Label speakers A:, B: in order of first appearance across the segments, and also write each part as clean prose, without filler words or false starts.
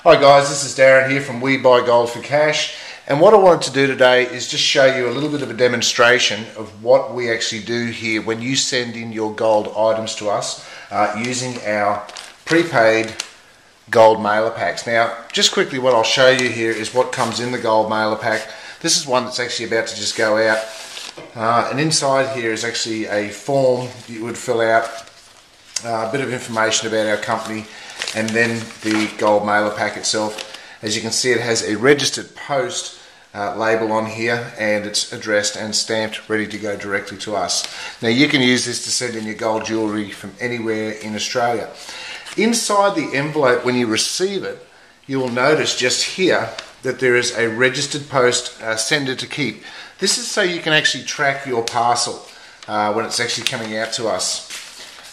A: Hi guys, this is Darren here from We Buy Gold for Cash, and what I wanted to do today is just show you a little bit of a demonstration of what we actually do here when you send in your gold items to us using our prepaid gold mailer packs. Now just quickly, what I'll show you here is what comes in the gold mailer pack. This is one that's actually about to just go out, and inside here is actually a form you would fill out, a bit of information about our company, and then the gold mailer pack itself. As you can see, it has a registered post label on here, and it's addressed and stamped, ready to go directly to us. Now you can use this to send in your gold jewellery from anywhere in Australia. Inside the envelope, when you receive it, you will notice just here that there is a registered post sender to keep. This is so you can actually track your parcel when it's actually coming out to us.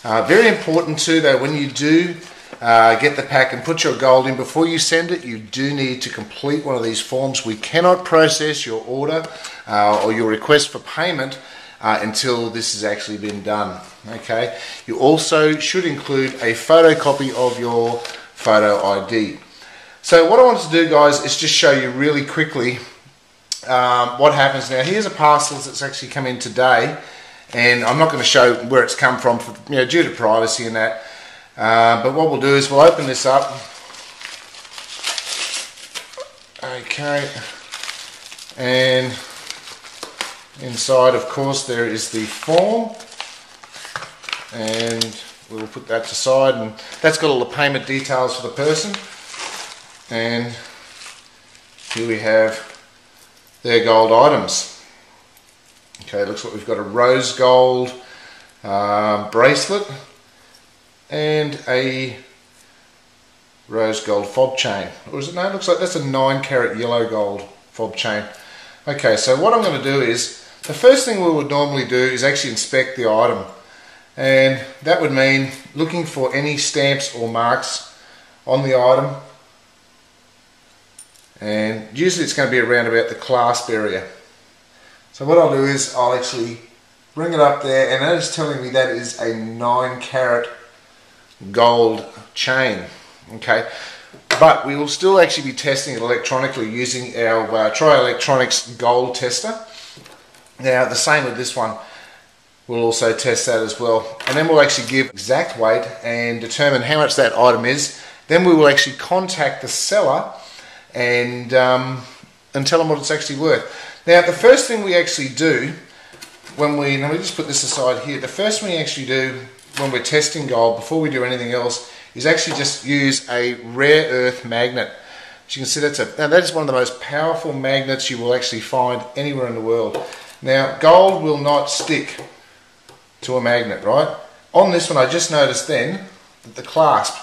A: Very important too though, when you do get the pack and put your gold in, before you send it, you do need to complete one of these forms. We cannot process your order or your request for payment until this has actually been done. Okay. You also should include a photocopy of your photo ID. So what I want to do, guys, is just show you really quickly what happens now. Here's a parcel that's actually come in today, and I'm not going to show where it's come from, for, due to privacy and that. But what we'll do is we'll open this up. Okay, and inside, of course, there is the form, and we'll put that to side, and that's got all the payment details for the person. And here we have their gold items. Okay, looks like we've got a rose gold bracelet and a rose gold fob chain. Or is it? No, it looks like that's a 9-carat yellow gold fob chain. Okay, so what I'm going to do is, the first thing we would normally do is actually inspect the item, and that would mean looking for any stamps or marks on the item, and usually it's going to be around about the clasp area. So what I'll do is I'll actually bring it up there, and that is telling me that is a 9-carat gold chain. Okay, but we will still actually be testing it electronically using our Tri-Electronics gold tester. Now the same with this one, we'll also test that as well, and then we'll actually give exact weight and determine how much that item is. Then we will actually contact the seller and tell them what it's actually worth. Now the first thing we actually do when we, let me just put this aside here, the first thing we actually do when we're testing gold, before we do anything else, is actually just use a rare earth magnet. As you can see, that is one of the most powerful magnets you will actually find anywhere in the world. Now gold will not stick to a magnet, right? On this one I just noticed then that the clasp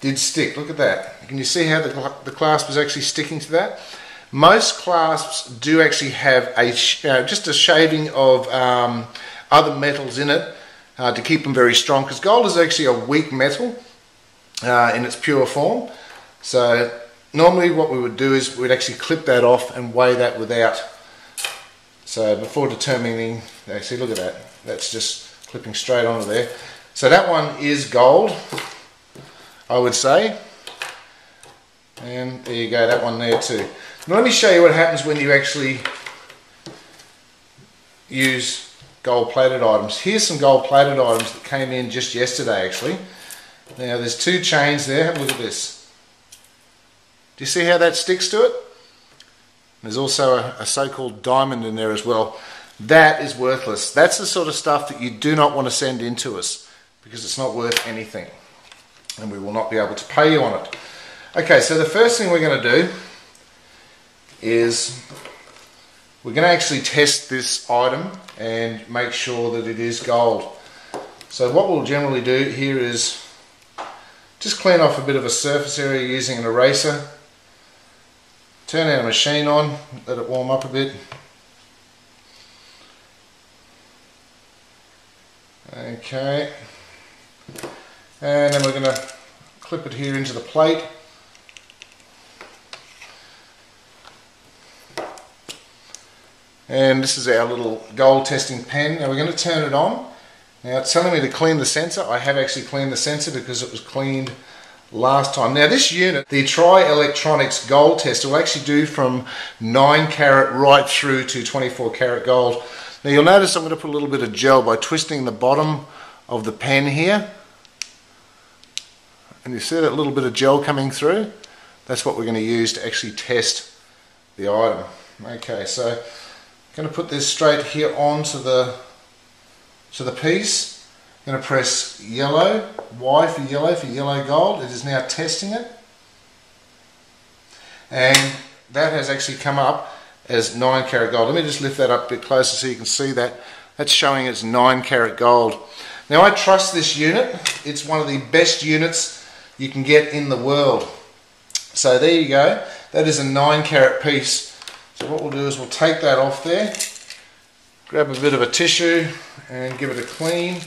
A: did stick. Look at that. Can you see how the clasp is actually sticking to that? Most clasps do actually have a just a shaving of other metals in it to keep them very strong, because gold is actually a weak metal in its pure form. So normally what we would do is we'd actually clip that off and weigh that without. So before determining, actually look at that, that's just clipping straight onto there. So that one is gold, I would say. And there you go, that one there too. Now let me show you what happens when you actually use gold plated items. Here's some gold plated items that came in just yesterday actually. Now there's 2 chains there, have a look at this. Do you see how that sticks to it? There's also a so-called diamond in there as well. That is worthless. That's the sort of stuff that you do not want to send in to us, because it's not worth anything, and we will not be able to pay you on it. Okay, so the first thing we're going to do is we're going to actually test this item and make sure that it is gold. So what we'll generally do here is just clean off a bit of a surface area using an eraser, turn our machine on, let it warm up a bit. Okay, and then we're going to clip it here into the plate. And this is our little gold testing pen. Now we're going to turn it on. Now it's telling me to clean the sensor. I have actually cleaned the sensor because it was cleaned last time. Now this unit, the Tri-Electronics gold test, will actually do from 9 carat right through to 24 carat gold. Now you'll notice I'm going to put a little bit of gel by twisting the bottom of the pen here. And you see that little bit of gel coming through? That's what we're going to use to actually test the item. Okay, so I'm going to put this straight here onto the piece. I'm going to press yellow, Y for yellow gold. It is now testing it. And that has actually come up as 9 carat gold. Let me just lift that up a bit closer so you can see that. That's showing it's 9 carat gold. Now I trust this unit. It's one of the best units you can get in the world. So there you go. That is a 9 carat piece. So what we'll do is we'll take that off there, grab a bit of a tissue and give it a clean.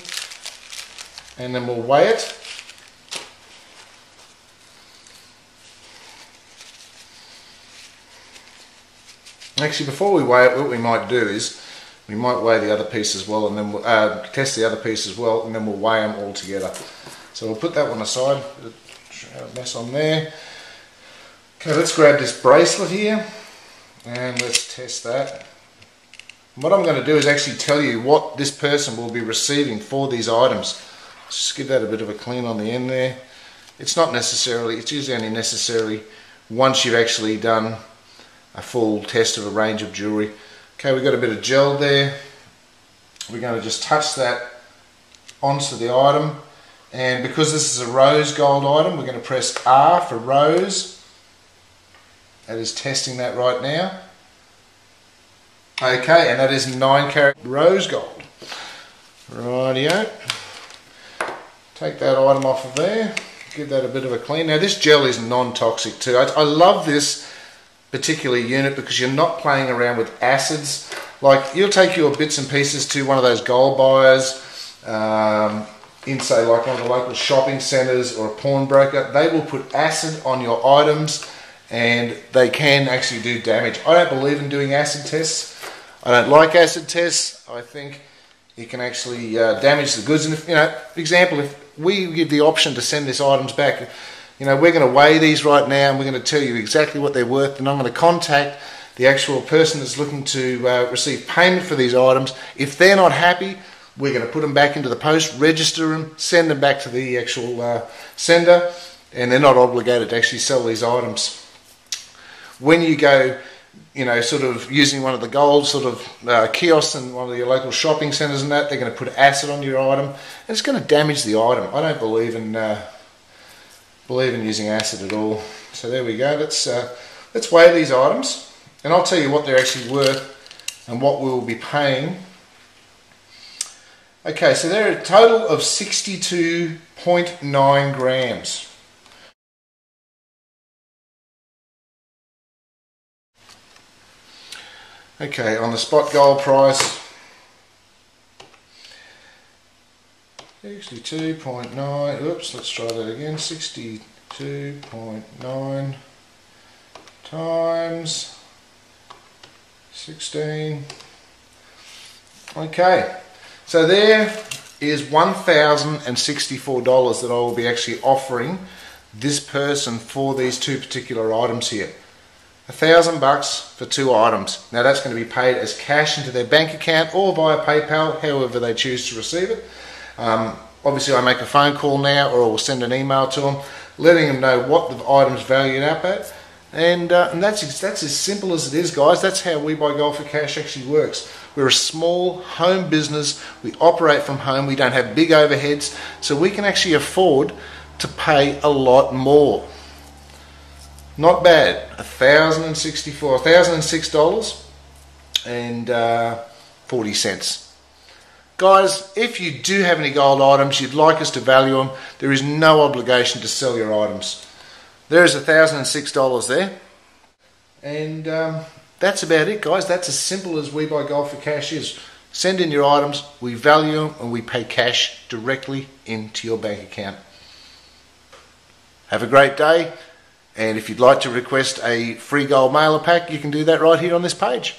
A: And then we'll weigh it. Actually, before we weigh it, what we might do is we might weigh the other piece as well, and then we'll test the other piece as well, and then we'll weigh them all together. So we'll put that one aside. A mess on there. Okay, let's grab this bracelet here, and let's test that. What I'm going to do is actually tell you what this person will be receiving for these items. Just give that a bit of a clean on the end there. It's not necessarily, it's usually only necessary once you've actually done a full test of a range of jewellery. Okay, we've got a bit of gel there. We're going to just touch that onto the item. And because this is a rose gold item, we're going to press R for rose. That is testing that right now. Okay, and that is 9 carat rose gold. Rightio. Take that item off of there, give that a bit of a clean. Now this gel is non-toxic too. I love this particular unit because you're not playing around with acids. Like you'll take your bits and pieces to one of those gold buyers, in say like one of the local shopping centres or a pawnbroker. They will put acid on your items and they can actually do damage. I don't believe in doing acid tests. I don't like acid tests. I think it can actually damage the goods. And if, for example, if we give the option to send these items back, we're going to weigh these right now and we're going to tell you exactly what they're worth, and I'm going to contact the actual person that's looking to receive payment for these items. If they're not happy, we're going to put them back into the post, register them, send them back to the actual sender, and they're not obligated to actually sell these items. When you go sort of using one of the gold sort of kiosks in one of your local shopping centres and that, they're going to put acid on your item and it's going to damage the item. I don't believe in using acid at all. So there we go. Let's weigh these items and I'll tell you what they're actually worth and what we will be paying. Okay, so they're a total of 62.9 grams. Okay, on the spot gold price, 62.9, oops, let's try that again, 62.9 times 16. Okay, so there is $1,064 that I will be actually offering this person for these two particular items here. $1,000 for 2 items. Now that's going to be paid as cash into their bank account or via PayPal, however they choose to receive it. Obviously I make a phone call now or I'll send an email to them letting them know what the item's valued up at, and that's as simple as it is, guys. That's how We Buy Gold for Cash actually works. We're a small home business, we operate from home, we don't have big overheads, so we can actually afford to pay a lot more. Not bad. $1,006.40. Guys, if you do have any gold items you'd like us to value them, there is no obligation to sell your items. There is $1,006 there, and that's about it, guys. That's as simple as We Buy Gold for Cash is. Send in your items, we value them, and we pay cash directly into your bank account. Have a great day. And if you'd like to request a free gold mailer pack, you can do that right here on this page.